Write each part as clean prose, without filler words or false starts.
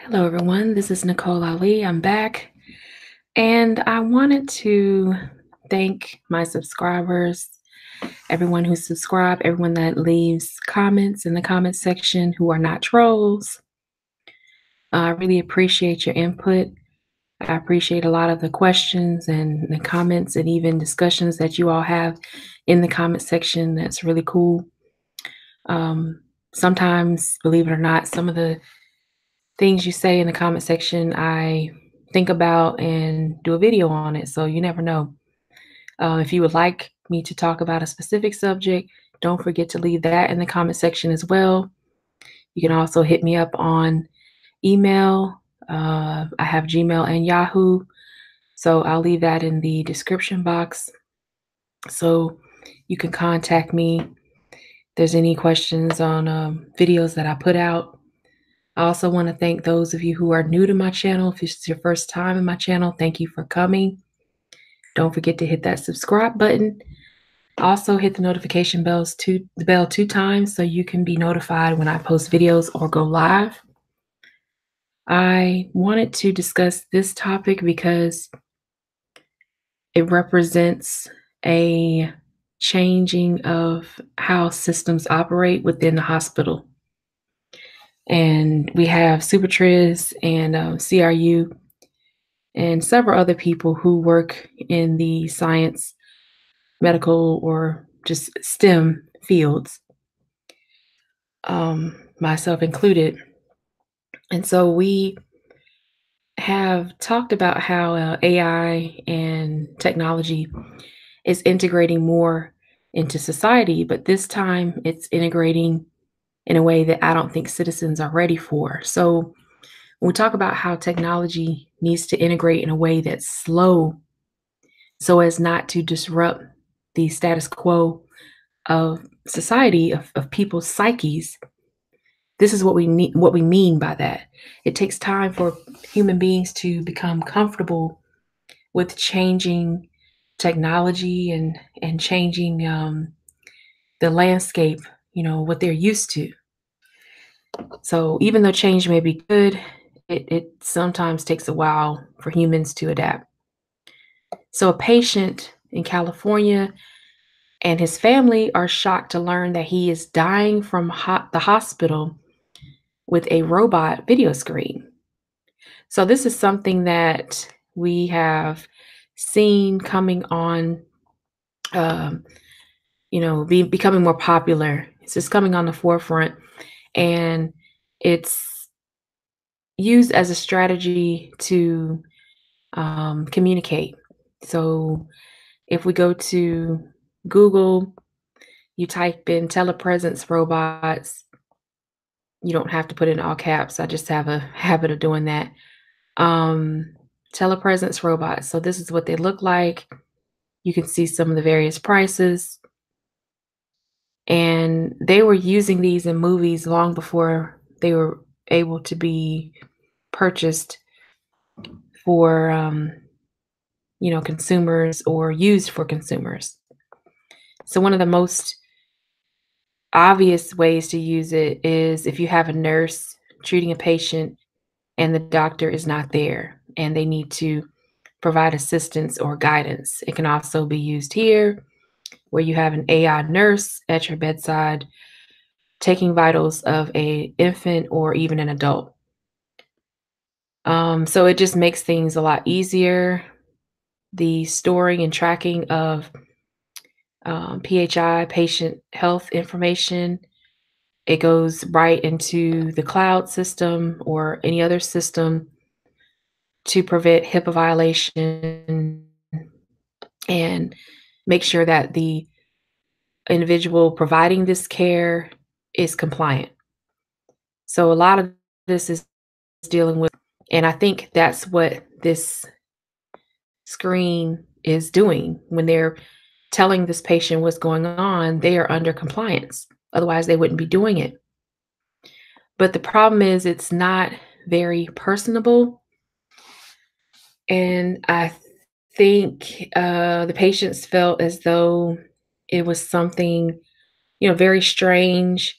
Hello, everyone. This is Nicole Ali. I'm back, and I wanted to thank my subscribers, everyone who subscribed, everyone that leaves comments in the comment section who are not trolls. I really appreciate your input. I appreciate a lot of the questions and the comments and even discussions that you all have in the comment section. That's really cool. Um, Sometimes, believe it or not, some of the things you say in the comment section, I think about and do a video on it. So you never know. If you would like me to talk about a specific subject, don't forget to leave that in the comment section as well. You can also hit me up on email. I have Gmail and Yahoo. So I'll leave that in the description box. So you can contact me if there's any questions on videos that I put out. I also want to thank those of you who are new to my channel. If this is your first time in my channel, thank you for coming. Don't forget to hit that subscribe button. Also hit the notification bell two times so you can be notified when I post videos or go live. I wanted to discuss this topic because it represents a changing of how systems operate within the hospital. And we have Supertriz and CRU and several other people who work in the science, medical, or just STEM fields, myself included. And so we have talked about how AI and technology is integrating more into society, but this time it's integrating in a way that I don't think citizens are ready for. So when we talk about how technology needs to integrate in a way that's slow so as not to disrupt the status quo of society, of people's psyches, this is what we need, what we mean by that. It takes time for human beings to become comfortable with changing technology and changing the landscape, what they're used to. So even though change may be good, it sometimes takes a while for humans to adapt. So a patient in California and his family are shocked to learn that he is dying from the hospital with a robot video screen. So this is something that we have seen coming on, um, becoming more popular. It's just coming on the forefront, and it's used as a strategy to communicate. So if we go to Google, you type in telepresence robots. You don't have to put in all caps. I just have a habit of doing that. Um, Telepresence robots. So this is what they look like. You can see some of the various prices. And they were using these in movies long before they were able to be purchased for consumers or used for consumers. So one of the most obvious ways to use it is if you have a nurse treating a patient and the doctor is not there and they need to provide assistance or guidance. It can also be used here where you have an AI nurse at your bedside taking vitals of a infant or even an adult. So it just makes things a lot easier. The storing and tracking of PHI, patient health information, it goes right into the cloud system or any other system to prevent HIPAA violation and make sure that the individual providing this care is compliant. So a lot of this is dealing with, and I think that's what this screen is doing when they're telling this patient what's going on, they are under compliance. Otherwise, they wouldn't be doing it. But the problem is it's not very personable. And I think the patients felt as though it was something, very strange.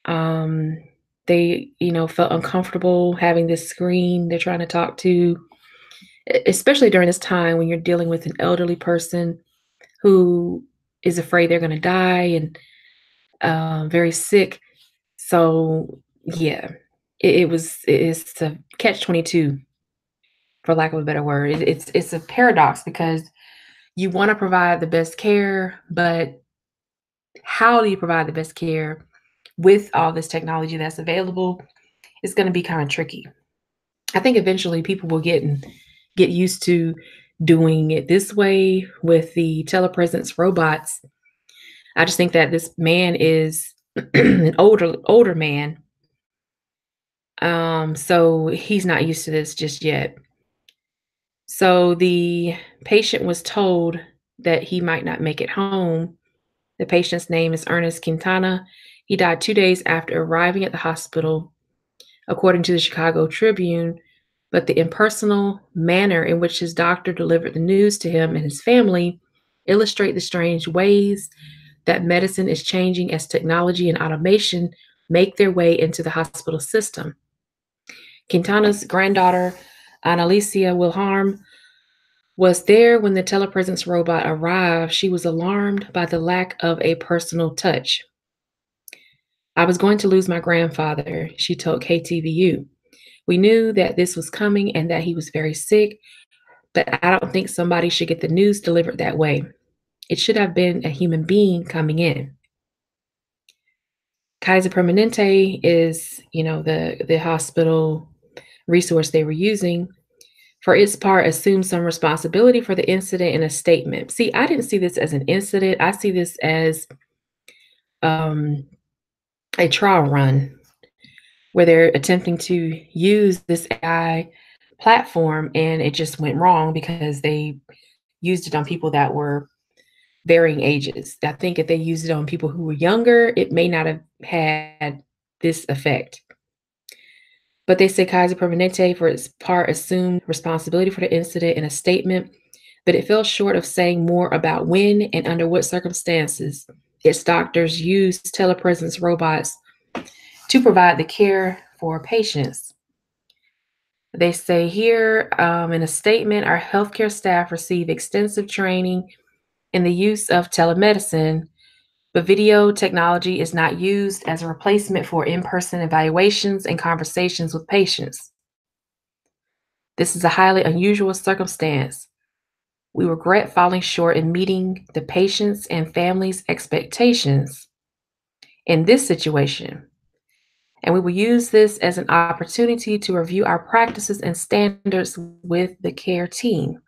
Um, They felt uncomfortable having this screen they're trying to talk to, especially during this time when you're dealing with an elderly person who is afraid they're going to die and very sick. So yeah, it's a catch 22 for lack of a better word. It's a paradox because you want to provide the best care, but how do you provide the best care with all this technology that's available is going to be kind of tricky. I think eventually people will get used to doing it this way with the telepresence robots. I just think that this man is an older man, so he's not used to this just yet. So the patient was told that he might not make it home. The patient's name is Ernest Quintana. He died 2 days after arriving at the hospital, according to the Chicago Tribune. But the impersonal manner in which his doctor delivered the news to him and his family illustrate the strange ways that medicine is changing as technology and automation make their way into the hospital system. Quintana's granddaughter, Annalicia Wilharm, was there when the telepresence robot arrived. She was alarmed by the lack of a personal touch. I was going to lose my grandfather, she told KTVU. We knew that this was coming and that he was very sick, but I don't think somebody should get the news delivered that way. It should have been a human being coming in. Kaiser Permanente is, the hospital resource they were using. For its part, assumed some responsibility for the incident in a statement. See, I didn't see this as an incident. I see this as um, a trial run where they're attempting to use this AI platform and it just went wrong because they used it on people that were varying ages. I think if they used it on people who were younger, it may not have had this effect. But they say Kaiser Permanente, for its part, assumed responsibility for the incident in a statement, but it fell short of saying more about when and under what circumstances its doctors used telepresence robots to provide the care for patients. They say here in a statement, our healthcare staff receive extensive training in the use of telemedicine, but video technology is not used as a replacement for in person evaluations and conversations with patients. This is a highly unusual circumstance. We regret falling short in meeting the patient's and family's expectations in this situation, and we will use this as an opportunity to review our practices and standards with the care team.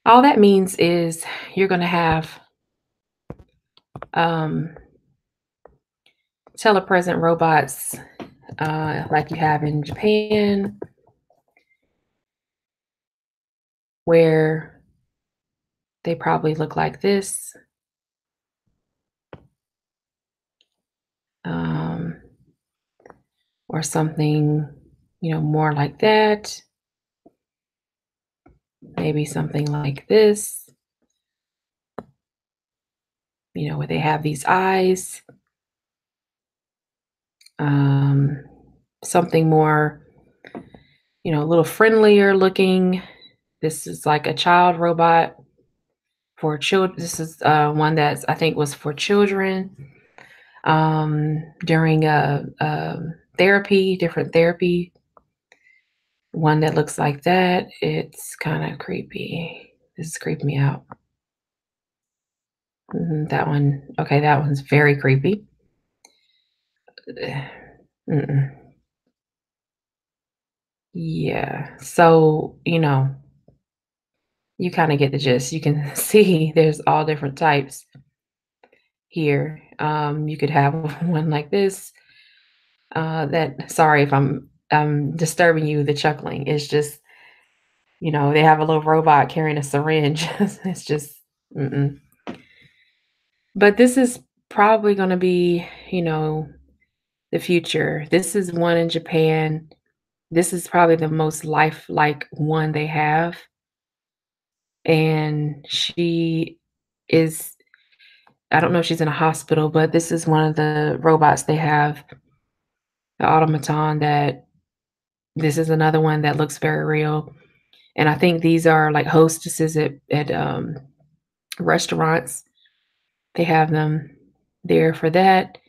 All that means is you're going to have um, telepresent robots like you have in Japan, where they probably look like this. Um, or something, more like that. Maybe something like this, where they have these eyes. Um, Something more, a little friendlier looking. This is like a child robot for children. This is one that I think was for children during different therapy. One that looks like that. It's kind of creepy. This is creeping me out. That one. Okay, that one's very creepy. Mm-mm. Yeah. So, you kind of get the gist. You can see there's all different types here. You could have one like this. Sorry if I'm disturbing you. The chuckling is just, they have a little robot carrying a syringe. It's just, mm-mm. But this is probably going to be, the future. This is one in Japan. This is probably the most lifelike one they have. And she is, I don't know if she's in a hospital, but this is one of the robots they have the automaton that this is another one that looks very real. And I think these are like hostesses at restaurants. They have them there for that.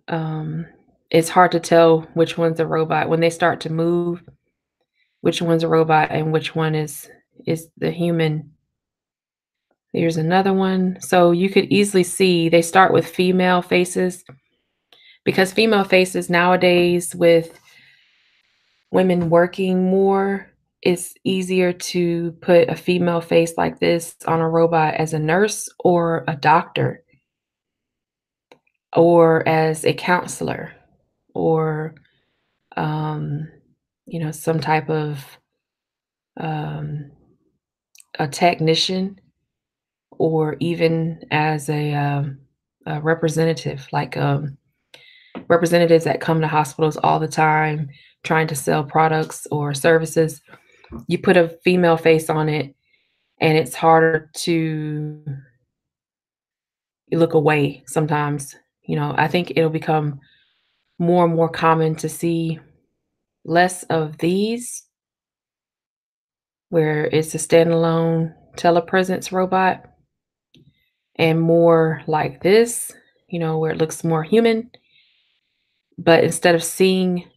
Um, it's hard to tell which one's a robot when they start to move, which one's a robot and which one is the human. Here's another one. So you could easily see they start with female faces because female faces nowadays with women working more, it's easier to put a female face like this on a robot as a nurse or a doctor or as a counselor or um, some type of um, a technician or even as a representative, like representatives that come to hospitals all the time trying to sell products or services. You put a female face on it, and it's harder to look away sometimes. I think it'll become more and more common to see less of these, where it's a standalone telepresence robot, and more like this, where it looks more human. But instead of seeing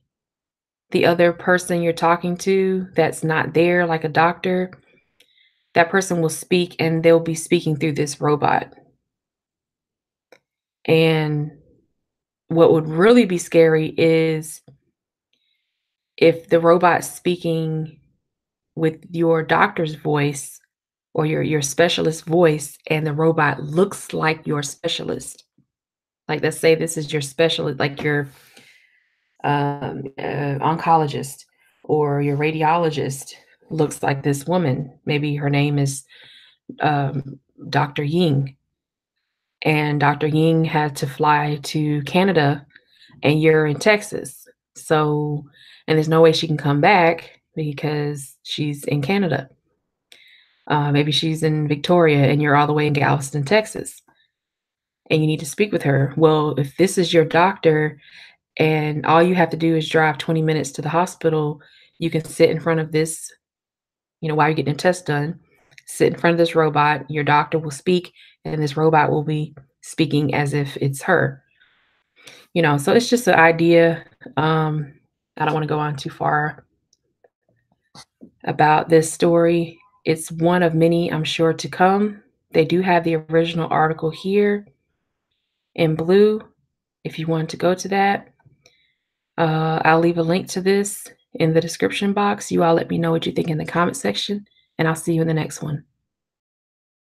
the other person you're talking to that's not there, like a doctor, that person will speak and they'll be speaking through this robot. And what would really be scary is if the robot's speaking with your doctor's voice or your specialist voice and the robot looks like your specialist. Like let's say this is your specialist, like your oncologist or your radiologist looks like this woman. Maybe her name is Dr. Ying, and Dr. Ying had to fly to Canada, and you're in Texas. So, and there's no way she can come back because she's in Canada. Maybe she's in Victoria, and you're all the way in Galveston, Texas, and you need to speak with her. Well, if this is your doctor and all you have to do is drive 20 minutes to the hospital, you can sit in front of this, while you're getting a test done, sit in front of this robot, your doctor will speak, and this robot will be speaking as if it's her. So it's just an idea. I don't want to go on too far about this story. It's one of many, I'm sure, to come. They do have the original article here in blue if you want to go to that. I'll leave a link to this in the description box. You all let me know what you think in the comment section, and I'll see you in the next one.